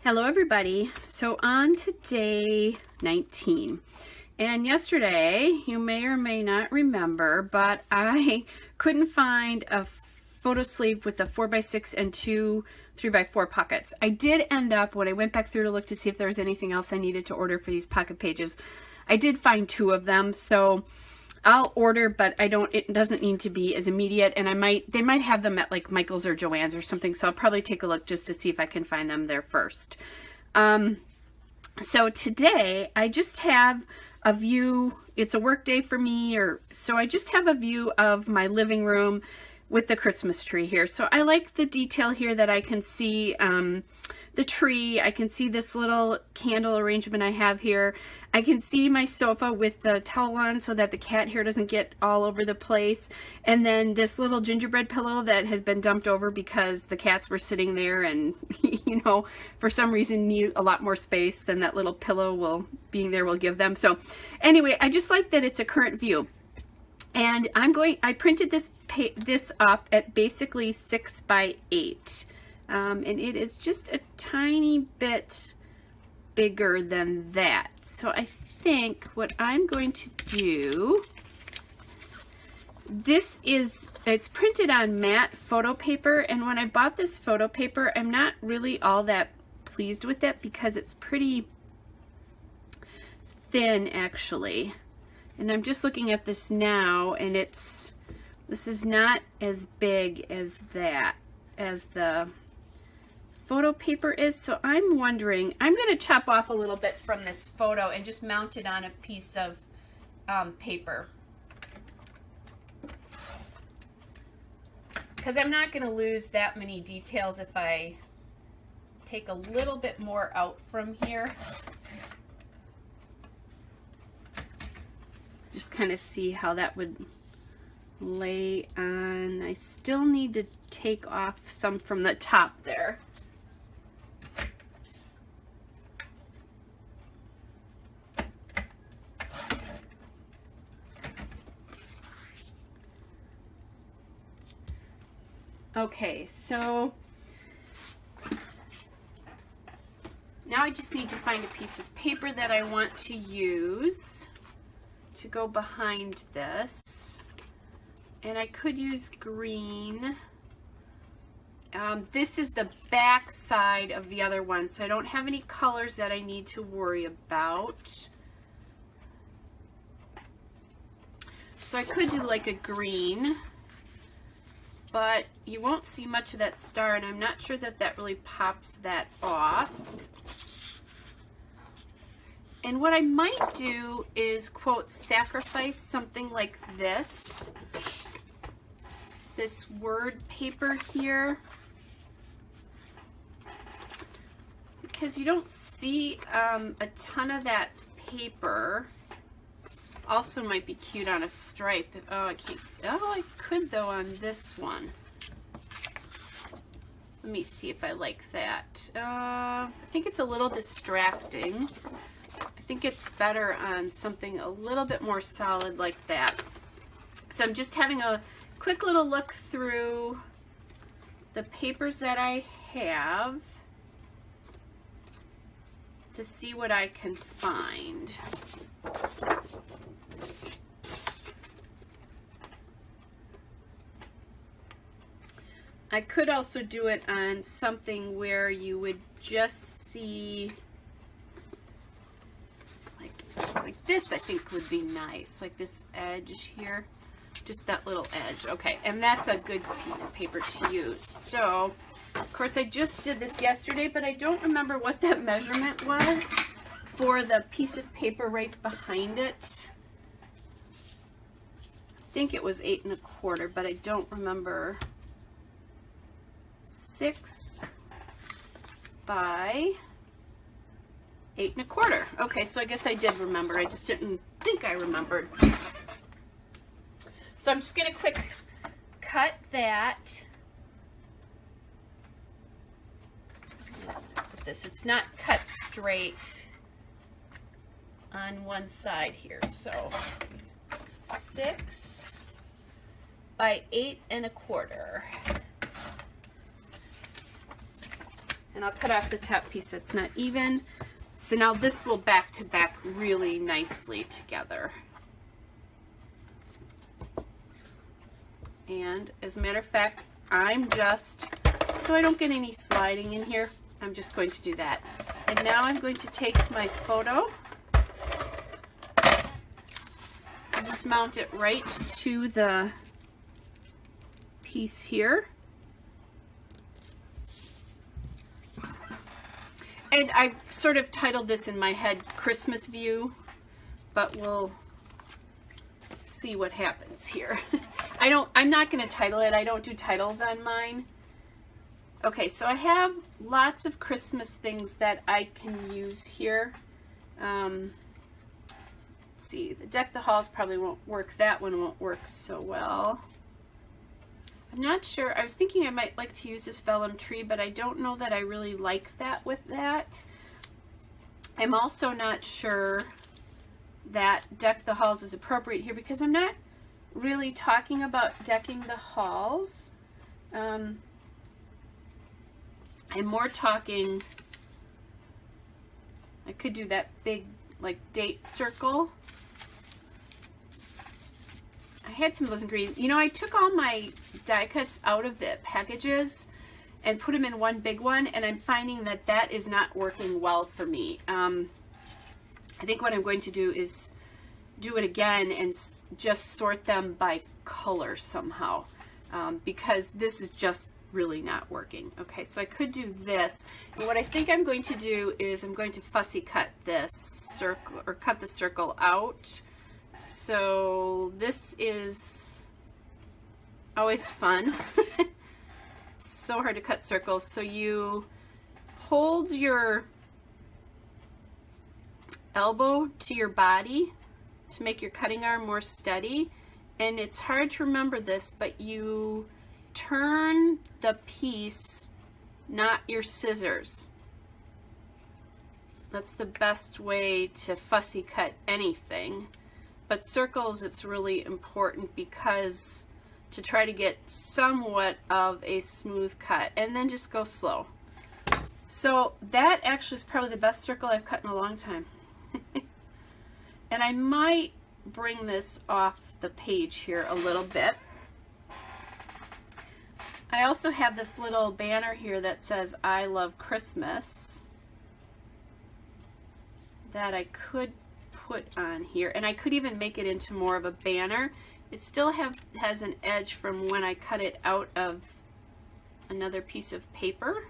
Hello everybody. So on to day 19. And yesterday, you may or may not remember, but I couldn't find a photo sleeve with a 4x6 and two 3x4 pockets. I did end up, when I went back through to look to see if there was anything else I needed to order for these pocket pages, I did find two of them. So I'll order, but it doesn't need to be as immediate, and they might have them at like Michael's or Joann's or something, so I'll probably take a look just to see if I can find them there first. So today I just have a view. It's a work day for me, so I just have a view of my living room with the Christmas tree here. So I like the detail here that I can see the tree. I can see this little candle arrangement I have here. I can see my sofa with the towel on so that the cat hair doesn't get all over the place. And then this little gingerbread pillow that has been dumped over because the cats were sitting there and, you know, for some reason need a lot more space than that little pillow being there will give them. So anyway, I just like that it's a current view. And I printed this up at basically 6x8. And it is just a tiny bit bigger than that. So I think what I'm going to do, it's printed on matte photo paper, and when I bought this photo paper, I'm not really all that pleased with it because it's pretty thin actually. And I'm just looking at this now, and this is not as big as the photo paper is. So I'm wondering, I'm going to chop off a little bit from this photo and just mount it on a piece of paper. Because I'm not going to lose that many details if I take a little bit more out from here. Just kind of see how that would lay on. I still need to take off some from the top there. Okay, so now I just need to find a piece of paper that I want to use to go behind this, and I could use green. This is the back side of the other one, so I don't have any colors that I need to worry about. So I could do like a green, but you won't see much of that star, and I'm not sure that that really pops that off. And what I might do is, quote, sacrifice something like this word paper here, because you don't see a ton of that paper. Also might be cute on a stripe. Oh, I can't. Oh, I could though on this one. Let me see if I like that. I think it's a little distracting. I think it's better on something a little bit more solid like that. So I'm just having a quick little look through the papers that I have to see what I can find. I could also do it on something where you would just see like this. I think would be nice, like this edge here, just that little edge. Okay, and that's a good piece of paper to use. So of course I just did this yesterday, but I don't remember what that measurement was for the piece of paper right behind it. I think it was 8 1/4, but I don't remember. 6 by 8 1/4. Okay, so I guess I did remember. I just didn't think I remembered. So I'm just going to quick cut that. Put this. It's not cut straight on one side here. So 6 by 8 1/4. And I'll cut off the top piece that's not even. So now this will back to back really nicely together. And as a matter of fact, I'm just, so I don't get any sliding in here, I'm just going to do that. And now I'm going to take my photo and just mount it right to the piece here. And I sort of titled this in my head Christmas View, but we'll see what happens here. I'm not going to title it. I don't do titles on mine. Okay, so I have lots of Christmas things that I can use here. Let's see, the Deck the Halls probably won't work. That one won't work so well. I'm not sure. I was thinking I might like to use this vellum tree, but I don't know that I really like that with that. I'm also not sure that Deck the Halls is appropriate here because I'm not really talking about decking the halls. I'm more talking, I could do that big like date circle. I had some of those in green. You know, I took all my die cuts out of the packages and put them in one big one, and I'm finding that that is not working well for me. I think what I'm going to do is do it again and just sort them by color somehow, because this is just really not working. Okay, so I could do this. And what I think I'm going to do is I'm going to fussy cut this circle, or cut the circle out. So this is always fun. So hard to cut circles. So you hold your elbow to your body to make your cutting arm more steady. And it's hard to remember this, but you turn the piece, not your scissors. That's the best way to fussy cut anything. But circles, it's really important because to try to get somewhat of a smooth cut, and then just go slow. So that actually is probably the best circle I've cut in a long time. And I might bring this off the page here a little bit. I also have this little banner here that says I love Christmas that I could put on here, and I could even make it into more of a banner. It still has an edge from when I cut it out of another piece of paper.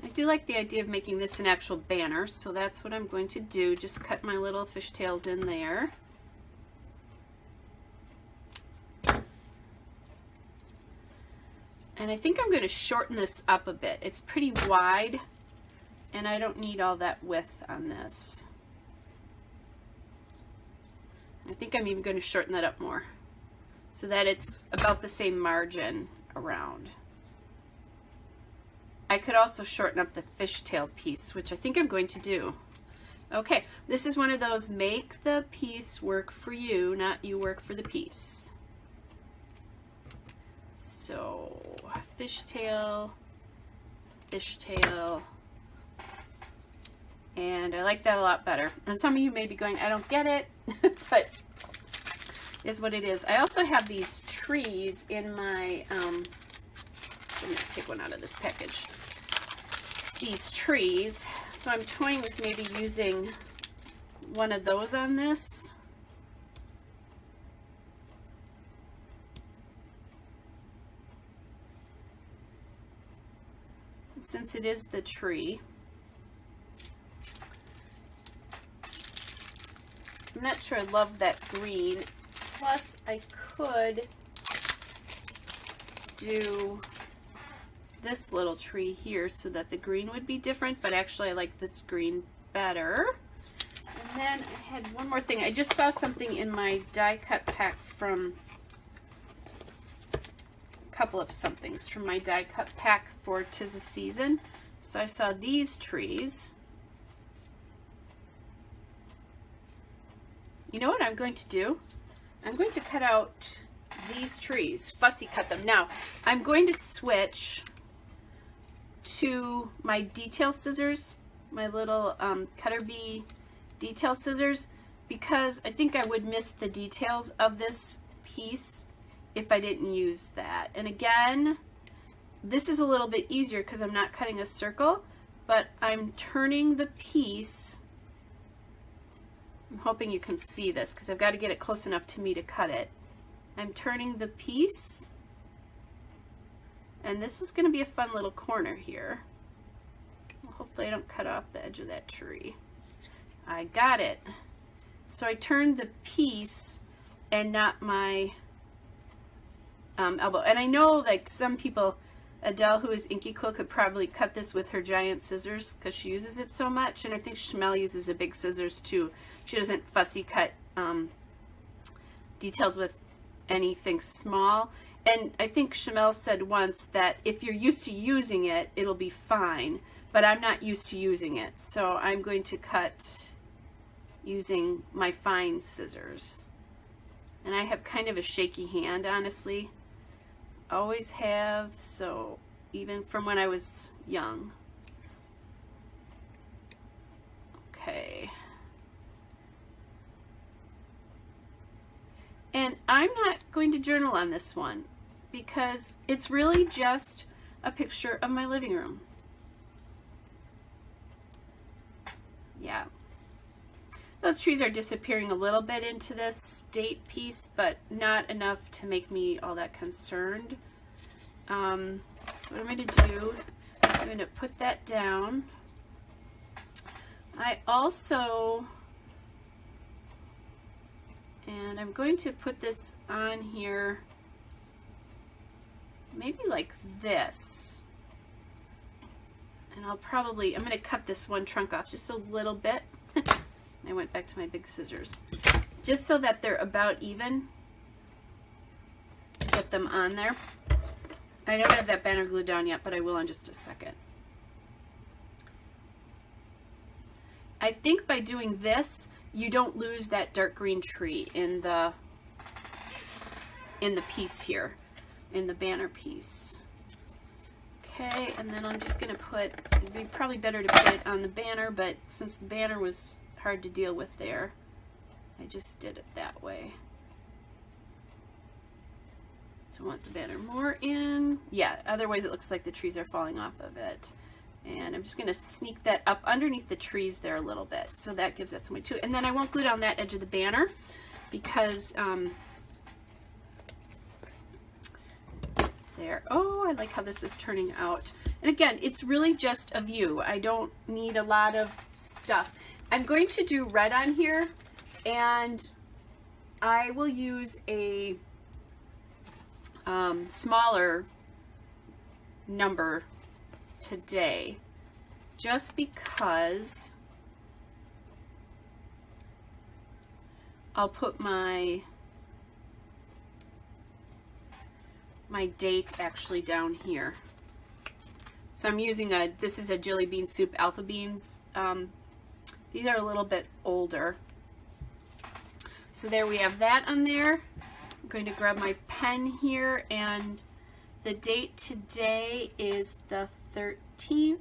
I do like the idea of making this an actual banner, so that's what I'm going to do. Just cut my little fishtails in there. And I think I'm going to shorten this up a bit. It's pretty wide, and I don't need all that width on this. I think I'm even going to shorten that up more so that it's about the same margin around. I could also shorten up the fishtail piece, which I think I'm going to do. Okay, this is one of those make the piece work for you, not you work for the piece. So fishtail, fishtail, and I like that a lot better. And some of you may be going, I don't get it, but it is what it is. I also have these trees in my, I'm going to take one out of this package. These trees, so I'm toying with maybe using one of those on this. Since it is the tree, I'm not sure I love that green. Plus, I could do this little tree here so that the green would be different, but actually I like this green better. And then I had one more thing. I just saw something in my die cut pack from couple of somethings from my die cut pack for 'Tis the Season. So I saw these trees, you know what I'm going to do? I'm going to cut out these trees, fussy cut them. Now, I'm going to switch to my detail scissors, my little Cutter Bee detail scissors, because I think I would miss the details of this piece if I didn't use that. And again, this is a little bit easier because I'm not cutting a circle, but I'm turning the piece. I'm hoping you can see this because I've got to get it close enough to me to cut it. I'm turning the piece, and this is going to be a fun little corner here. Well, hopefully I don't cut off the edge of that tree. I got it. So I turned the piece and not my elbow. And I know like some people, Adele, who is Inky Quill, could probably cut this with her giant scissors because she uses it so much. And I think Shimelle uses a big scissors too. She doesn't fussy cut details with anything small. And I think Shimelle said once that if you're used to using it, it'll be fine. But I'm not used to using it. So I'm going to cut using my fine scissors. And I have kind of a shaky hand, honestly. Always have, so even from when I was young. Okay. And I'm not going to journal on this one because it's really just a picture of my living room. Yeah. Those trees are disappearing a little bit into this date piece, but not enough to make me all that concerned. So what I'm going to do, I'm going to put that down. I also, and I'm going to put this on here, maybe like this. And I'm going to cut this one trunk off just a little bit. I went back to my big scissors. Just so that they're about even. Get them on there. I don't have that banner glued down yet, but I will in just a second. I think by doing this, you don't lose that dark green tree in the piece here, in the banner piece. Okay, and then I'm just going to put, it'd be probably better to put it on the banner, but since the banner was hard to deal with there, I just did it that way. So I want the banner more in. Yeah, otherwise it looks like the trees are falling off of it. And I'm just going to sneak that up underneath the trees there a little bit. So that gives that some way too. And then I won't glue down that edge of the banner because there. Oh, I like how this is turning out. And again, it's really just a view. I don't need a lot of stuff. I'm going to do red on here, and I will use a smaller number today just because I'll put my date actually down here. So I'm using this is a Jelly Bean Soup Alpha Beans. These are a little bit older. So there we have that on there. I'm going to grab my pen here, and the date today is the 13th.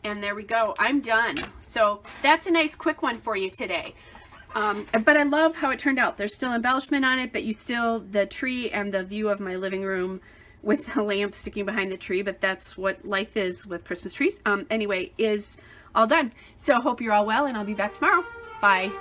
And there we go. I'm done. So that's a nice quick one for you today. But I love how it turned out. There's still embellishment on it, but you still, the tree and the view of my living room with the lamp sticking behind the tree, but that's what life is with Christmas trees. Anyway, is all done. So I hope you're all well, and I'll be back tomorrow. Bye.